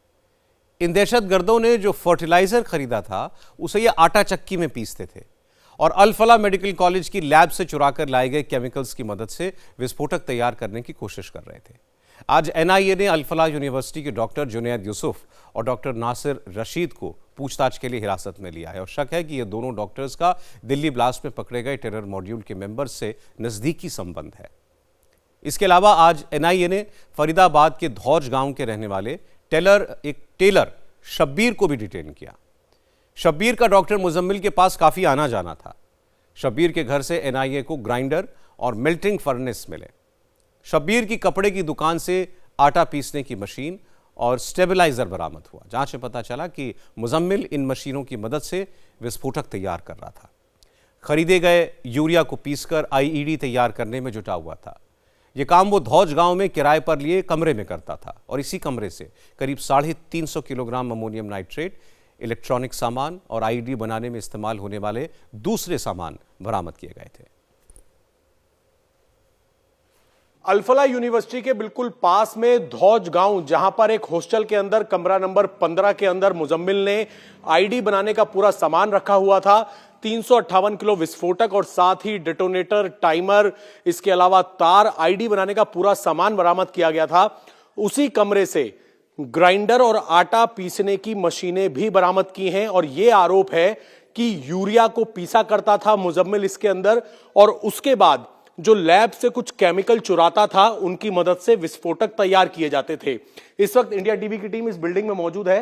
Speaker 1: इन दहशतगर्दों ने जो फर्टिलाइजर खरीदा था उसे ये आटा चक्की में पीसते थे और अल-फलाह मेडिकल कॉलेज की लैब से चुराकर लाए गए केमिकल्स की मदद से विस्फोटक तैयार करने की कोशिश कर रहे थे। आज एनआईए ने अल-फलाह यूनिवर्सिटी के डॉक्टर जुनैद यूसुफ और डॉक्टर नासिर रशीद को पूछताछ के लिए हिरासत में लिया है और शक है कि ये दोनों डॉक्टर्स का दिल्ली ब्लास्ट में पकड़े गए टेरर मॉड्यूल के मेंबर्स से नजदीकी संबंध है। इसके अलावा आज एनआईए ने फरीदाबाद के धौज गांव के रहने वाले एक टेलर शब्बीर को भी डिटेन किया। शब्बीर का डॉक्टर मुजम्मिल के पास काफी आना जाना था। शब्बीर के घर से एनआईए को ग्राइंडर और मेल्टिंग फर्नेस मिले। शब्बीर की कपड़े की दुकान से आटा पीसने की मशीन और स्टेबलाइजर बरामद हुआ। जांच में पता चला कि मुजम्मिल इन मशीनों की मदद से विस्फोटक तैयार कर रहा था। खरीदे गए यूरिया को पीसकर आईईडी तैयार करने में जुटा हुआ था। यह काम वो धौज गांव में किराए पर लिए कमरे में करता था और इसी कमरे से करीब 350 किलोग्राम अमोनियम नाइट्रेट, इलेक्ट्रॉनिक सामान और आईईडी बनाने में इस्तेमाल होने वाले दूसरे सामान बरामद किए गए थे। अल-फलाह यूनिवर्सिटी के बिल्कुल पास में धौज गांव, जहां पर एक हॉस्टल के अंदर कमरा नंबर 15 के अंदर मुजम्मिल ने आईडी बनाने का पूरा सामान रखा हुआ था। 358 किलो विस्फोटक और साथ ही डेटोनेटर, टाइमर, इसके अलावा तार, आईडी बनाने का पूरा सामान बरामद किया गया था। उसी कमरे से ग्राइंडर और आटा पीसने की मशीनें भी बरामद की हैं और यह आरोप है कि यूरिया को पीसा करता था मुजम्मिल इसके अंदर और उसके बाद जो लैब से कुछ केमिकल चुराता था उनकी मदद से विस्फोटक तैयार किए जाते थे। इस वक्त इंडिया टीवी की टीम इस बिल्डिंग में मौजूद है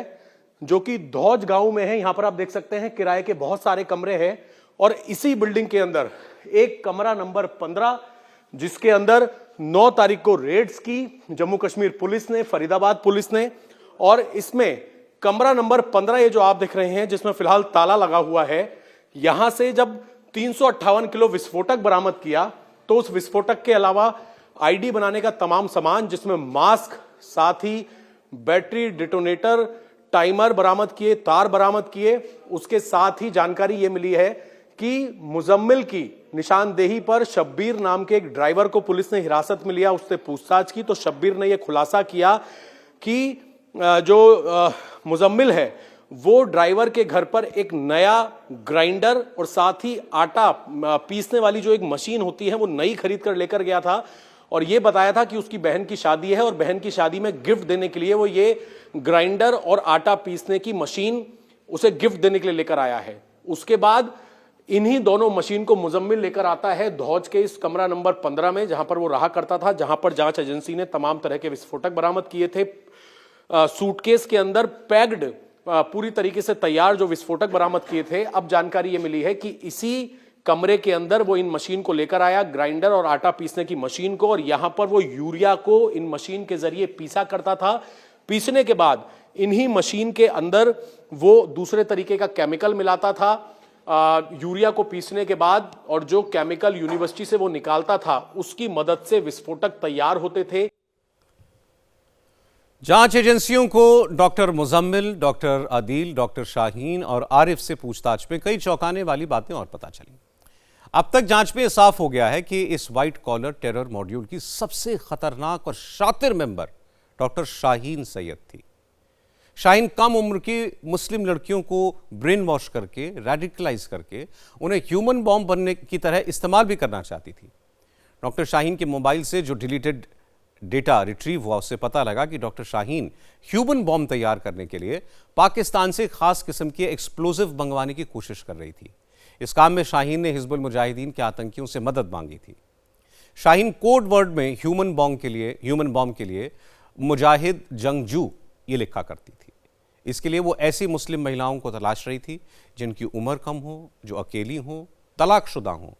Speaker 1: जो कि धौज गांव में है। यहां पर आप देख सकते हैं किराए के बहुत सारे कमरे हैं और इसी बिल्डिंग के अंदर एक कमरा नंबर 15 जिसके अंदर 9 तारीख को रेड्स की जम्मू कश्मीर पुलिस ने, फरीदाबाद पुलिस ने, और इसमें कमरा नंबर 15 ये जो आप देख रहे हैं जिसमें फिलहाल ताला लगा हुआ है, यहां से जब 358 किलो विस्फोटक बरामद किया तो उस विस्फोटक के अलावा आईडी बनाने का तमाम सामान जिसमें मास्क, साथ ही बैटरी, डेटोनेटर, टाइमर बरामद किए, तार बरामद किए। उसके साथ ही जानकारी यह मिली है कि मुजम्मिल की निशानदेही पर शब्बीर नाम के एक ड्राइवर को पुलिस ने हिरासत में लिया। उससे पूछताछ की तो शब्बीर ने यह खुलासा किया कि जो मुजम्मिल है वो ड्राइवर के घर पर एक नया ग्राइंडर और साथ ही आटा पीसने वाली जो एक मशीन होती है वो नई खरीद कर लेकर गया था और ये बताया था कि उसकी बहन की शादी है और बहन की शादी में गिफ्ट देने के लिए वो ये ग्राइंडर और आटा पीसने की मशीन उसे गिफ्ट देने के लिए लेकर आया है। उसके बाद इन्हीं दोनों मशीन को मुजम्मिल लेकर आता है धौज के इस कमरा नंबर 15 में जहां पर वो रहा करता था, जहां पर जांच एजेंसी ने तमाम तरह के विस्फोटक बरामद किए थे। सूटकेस के अंदर पैक्ड पूरी तरीके से तैयार जो विस्फोटक बरामद किए थे। अब जानकारी यह मिली है कि इसी कमरे के अंदर वो इन मशीन को लेकर आया, ग्राइंडर और आटा पीसने की मशीन को, और यहां पर वो यूरिया को इन मशीन के जरिए पीसा करता था। पीसने के बाद
Speaker 20: इन्हीं मशीन के अंदर वो दूसरे तरीके का केमिकल मिलाता था यूरिया को पीसने के बाद, और जो केमिकल यूनिवर्सिटी से वो निकालता था उसकी मदद से विस्फोटक तैयार होते थे।
Speaker 1: जांच एजेंसियों को doctor Muzammil, doctor Adil, doctor Shaheen और आरिफ से पूछताछ में कई चौंकाने वाली बातें और पता चली। अब तक जांच में साफ हो गया है कि इस व्हाइट कॉलर टेरर मॉड्यूल की सबसे खतरनाक और शातिर मेंबर डॉक्टर शाहीन सैयद थी। शाहीन कम उम्र की मुस्लिम लड़कियों को ब्रेन वॉश करके, रेडिकलाइज करके उन्हें ह्यूमन बॉम्ब बनने की तरह इस्तेमाल भी करना चाहती थी। डॉक्टर शाहीन के मोबाइल से जो डिलीटेड डेटा रिट्रीव हुआ उससे पता लगा कि डॉक्टर शाहीन ह्यूमन बॉम्ब तैयार करने के लिए पाकिस्तान से खास किस्म के एक्सप्लोजिव मंगवाने की कोशिश कर रही थी। इस काम में शाहीन ने हिजबुल मुजाहिदीन के आतंकियों से मदद मांगी थी। शाहीन कोड वर्ड में ह्यूमन बॉम्ब के लिए मुजाहिद जंगजू ये लिखा करती थी। इसके लिए वो ऐसी मुस्लिम महिलाओं को तलाश रही थी जिनकी उम्र कम हो, जो अकेली हो, तलाकशुदा हो।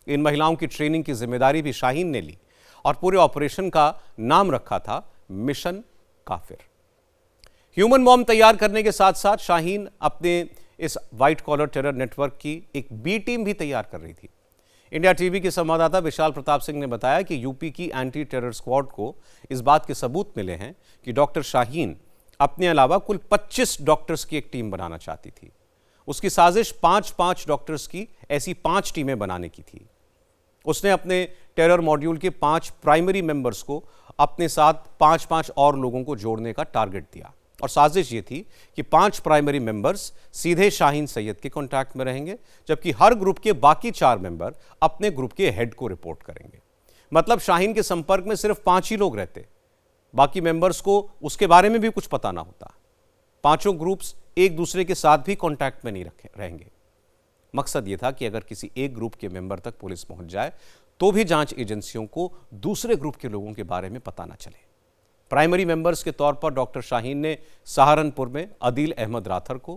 Speaker 1: इन महिलाओं की ट्रेनिंग की जिम्मेदारी भी शाहीन ने ली और पूरे ऑपरेशन का नाम रखा था मिशन काफिर। ह्यूमन बॉम्ब तैयार करने के साथ साथ शाहीन अपने इस व्हाइट कॉलर टेरर नेटवर्क की एक बी टीम भी तैयार कर रही थी। इंडिया टीवी के संवाददाता विशाल प्रताप सिंह ने बताया कि यूपी की एंटी टेरर स्क्वाड को इस बात के सबूत मिले हैं कि डॉक्टर शाहीन अपने अलावा कुल 25 डॉक्टर्स की एक टीम बनाना चाहती थी। उसकी साजिश 5-5 डॉक्टर्स की ऐसी 5 टीमें बनाने की थी। उसने अपने टेरर मॉड्यूल के 5 प्राइमरी मेंबर्स को अपने साथ 5-5 और लोगों को जोड़ने का टारगेट दिया और साजिश ये थी कि 5 प्राइमरी मेंबर्स सीधे शाहीन सैयद के कांटेक्ट में रहेंगे, जबकि हर ग्रुप के बाकी 4 मेंबर अपने ग्रुप के हेड को रिपोर्ट करेंगे। मतलब शाहीन के संपर्क में सिर्फ 5 ही लोग रहते, बाकी मेंबर्स को उसके बारे में भी कुछ पता ना होता। 5 ग्रुप्स एक दूसरे के साथ भी कांटेक्ट में नहीं रहेंगे। मकसद यह था कि अगर किसी एक ग्रुप के मेंबर तक पुलिस पहुंच जाए तो भी जांच एजेंसियों को दूसरे ग्रुप के लोगों के बारे में पता ना चले। प्राइमरी मेंबर्स के तौर पर डॉक्टर शाहीन ने सहारनपुर में अदील अहमद राथर को,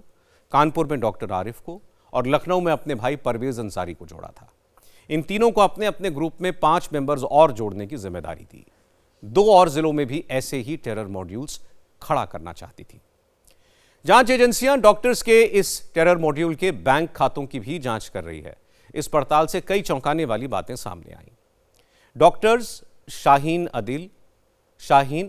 Speaker 1: कानपुर में डॉक्टर आरिफ को और लखनऊ में अपने भाई परवेज अंसारी को जोड़ा था। इन तीनों को अपने अपने ग्रुप में 5 मेंबर्स और जोड़ने की जिम्मेदारी दी। 2 और जिलों में भी ऐसे ही टेरर मॉड्यूल्स खड़ा करना चाहती थी। जांच एजेंसियां डॉक्टर्स के इस टेरर मॉड्यूल के बैंक खातों की भी जांच कर रही है। इस पड़ताल से कई चौंकाने वाली बातें सामने आई। डॉक्टर्स शाहीन,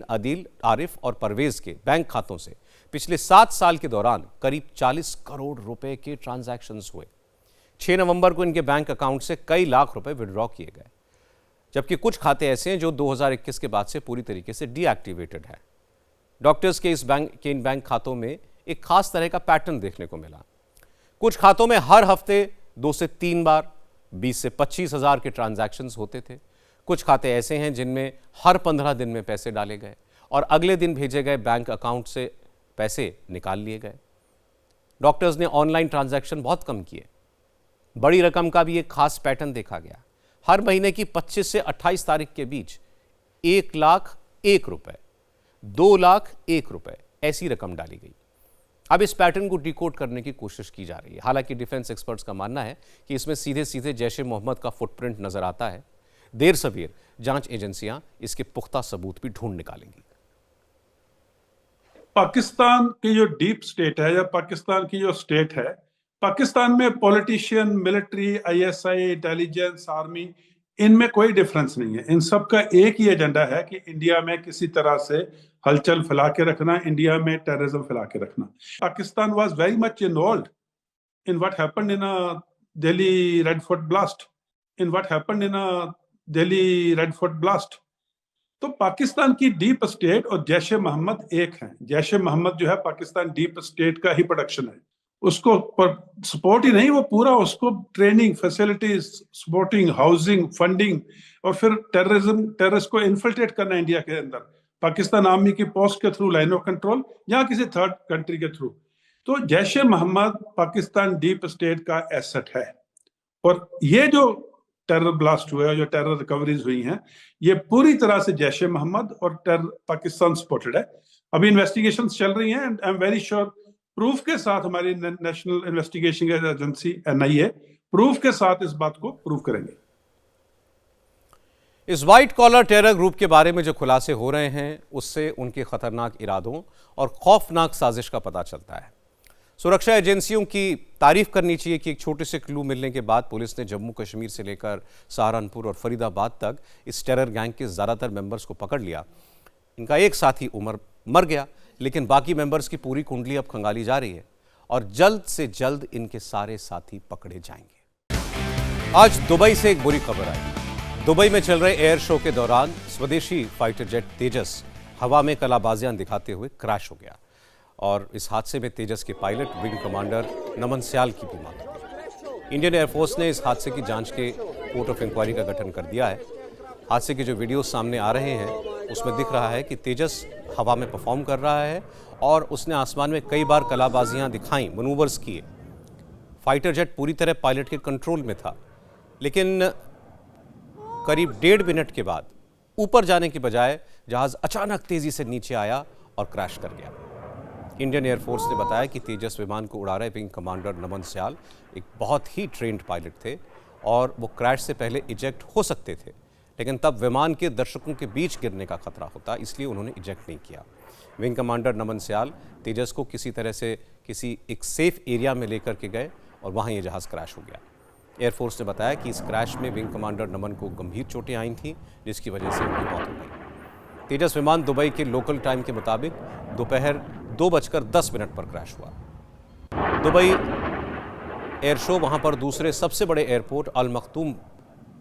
Speaker 1: अदील, आरिफ और परवेज के बैंक खातों से पिछले 7 साल के दौरान करीब 40 करोड़ रुपए के ट्रांजैक्शंस हुए। 6 नवंबर को इनके बैंक अकाउंट से कई लाख रुपए विड्रॉ किए गए, जबकि कुछ खाते ऐसे हैं जो 2021 के बाद से पूरी तरीके से डीएक्टिवेटेड है। डॉक्टर्स के इन बैंक खातों में एक खास तरह का पैटर्न देखने को मिला। कुछ खातों में हर हफ्ते 2 से 3 बार 20 से 25 हजार के ट्रांजैक्शंस होते थे। कुछ खाते ऐसे हैं जिनमें हर 15 दिन में पैसे डाले गए और अगले दिन भेजे गए बैंक अकाउंट से पैसे निकाल लिए गए। डॉक्टर्स ने ऑनलाइन ट्रांजैक्शन बहुत कम किए। बड़ी रकम का भी एक खास पैटर्न देखा गया। हर महीने की 25 से 28 तारीख के बीच 1 लाख 1 रुपए, 2 लाख 1 रुपए ऐसी रकम डाली गई। अब इस पैटर्न को डिकोड करने की कोशिश की जा रही है। हालांकि डिफेंस एक्सपर्ट्स का मानना है कि इसमें सीधे सीधे जैश-ए मोहम्मद का फुटप्रिंट नजर आता है। देर सवेर जांच एजेंसियां इसके पुख्ता सबूत भी ढूंढ निकालेंगी।
Speaker 21: पाकिस्तान की जो डीप स्टेट है या पाकिस्तान की जो स्टेट है, पाकिस्तान में politician, military, ISI, intelligence, army, इनमें कोई डिफरेंस नहीं है। इन सब का एक ही एजेंडा है कि इंडिया में किसी तरह से हलचल फैला के रखना, इंडिया में टेररिज्म फैला के रखना। Pakistan was very much involved in what happened in Delhi red fort blast. तो पाकिस्तान की डीप स्टेट और जैश ए मोहम्मद एक हैं। जैश ए मोहम्मद जो है पाकिस्तान डीप स्टेट का ही प्रोडक्शन है। उसको सपोर्ट ही नहीं, वो पूरा उसको training, facilities, supporting, housing, funding और फिर टेररिस्ट को इन्फिल्ट्रेट करना इंडिया के अंदर पाकिस्तान आर्मी की पोस्ट के थ्रू, लाइन ऑफ कंट्रोल या किसी थर्ड कंट्री के थ्रू। तो जैश ए मोहम्मद पाकिस्तान डीप स्टेट का एसेट है। और ये जो टेरर ब्लास्ट हुए, जो टेरर रिकवरीज हुई हैं, ये पूरी तरह से जैश ए मोहम्मद और पाकिस्तान सपोर्टेड है। अभी इन्वेस्टिगेशन चल रही हैं and I am very sure proof के साथ हमारी national investigation agency NIA proof के साथ इस बात को प्रूव करेंगे।
Speaker 1: इस व्हाइट कॉलर टेरर ग्रुप के बारे में जो खुलासे हो रहे हैं उससे उनके खतरनाक इरादों और खौफनाक साजिश का पता चलता है। सुरक्षा एजेंसियों की तारीफ करनी चाहिए कि एक छोटे से क्लू मिलने के बाद पुलिस ने जम्मू कश्मीर से लेकर सहारनपुर और फरीदाबाद तक इस टेरर गैंग के ज्यादातर मेंबर्स को पकड़ लिया। इनका एक साथी उमर मर गया, लेकिन बाकी मेंबर्स की पूरी कुंडली अब खंगाली जा रही है और जल्द से जल्द इनके सारे साथी पकड़े जाएंगे। आज दुबई से एक बुरी खबर आई। दुबई में चल रहे एयर शो के दौरान स्वदेशी फाइटर जेट तेजस हवा में कलाबाजियां दिखाते हुए क्रैश हो गया और इस हादसे में तेजस के पायलट विंग कमांडर नमन सियाल की भी मौत हो गई। इंडियन एयरफोर्स ने इस हादसे की जांच के कोर्ट ऑफ इंक्वायरी का गठन कर दिया है। हादसे के जो वीडियो सामने आ रहे हैं उसमें दिख रहा है कि तेजस हवा में परफॉर्म कर रहा है और उसने आसमान में कई बार कलाबाजियां दिखाई, मनूवर्स किए। फाइटर जेट पूरी तरह पायलट के कंट्रोल में था, लेकिन करीब 1.5 मिनट के बाद ऊपर जाने के बजाय जहाज अचानक तेजी से नीचे आया और क्रैश कर गया। इंडियन एयरफोर्स ने बताया कि तेजस विमान को उड़ा रहे विंग कमांडर नमन सियाल एक बहुत ही ट्रेंड पायलट थे और वो क्रैश से पहले इजेक्ट हो सकते थे, लेकिन तब विमान के दर्शकों के बीच गिरने का खतरा होता, इसलिए उन्होंने इजेक्ट नहीं किया। विंग कमांडर नमन सियाल तेजस को किसी तरह से किसी एक सेफ एरिया में लेकर के गए और वहाँ ये जहाज़ क्रैश हो गया। एयरफोर्स ने बताया कि इस क्रैश में विंग कमांडर नमन को गंभीर चोटें आई थीं, जिसकी वजह से उनकी मौत हो गई। तेजस विमान दुबई के लोकल टाइम के मुताबिक दोपहर 2:10 पर क्रैश हुआ। दुबई एयर शो वहाँ पर दूसरे सबसे बड़े एयरपोर्ट अल मखतूम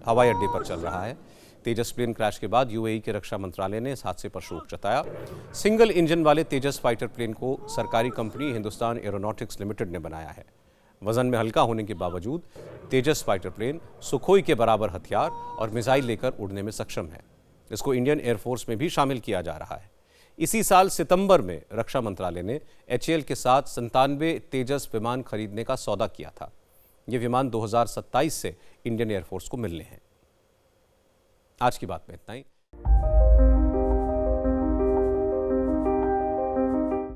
Speaker 1: हवाई अड्डे पर चल रहा है। तेजस प्लेन क्रैश के बाद यूएई के रक्षा मंत्रालय ने इस हादसे पर शोक जताया। सिंगल इंजन वाले तेजस फाइटर प्लेन को सरकारी कंपनी हिंदुस्तान एरोनॉटिक्स लिमिटेड ने बनाया है। वजन में हल्का होने के बावजूद तेजस फाइटर प्लेन सुखोई के बराबर हथियार और मिसाइल लेकर उड़ने में सक्षम है। इसको इंडियन एयरफोर्स में भी शामिल किया जा रहा है। इसी साल सितंबर में रक्षा मंत्रालय ने HAL के साथ 97 तेजस विमान खरीदने का सौदा किया था। ये विमान 2027 से इंडियन एयरफोर्स को मिलने हैं। आज की बात में इतना ही।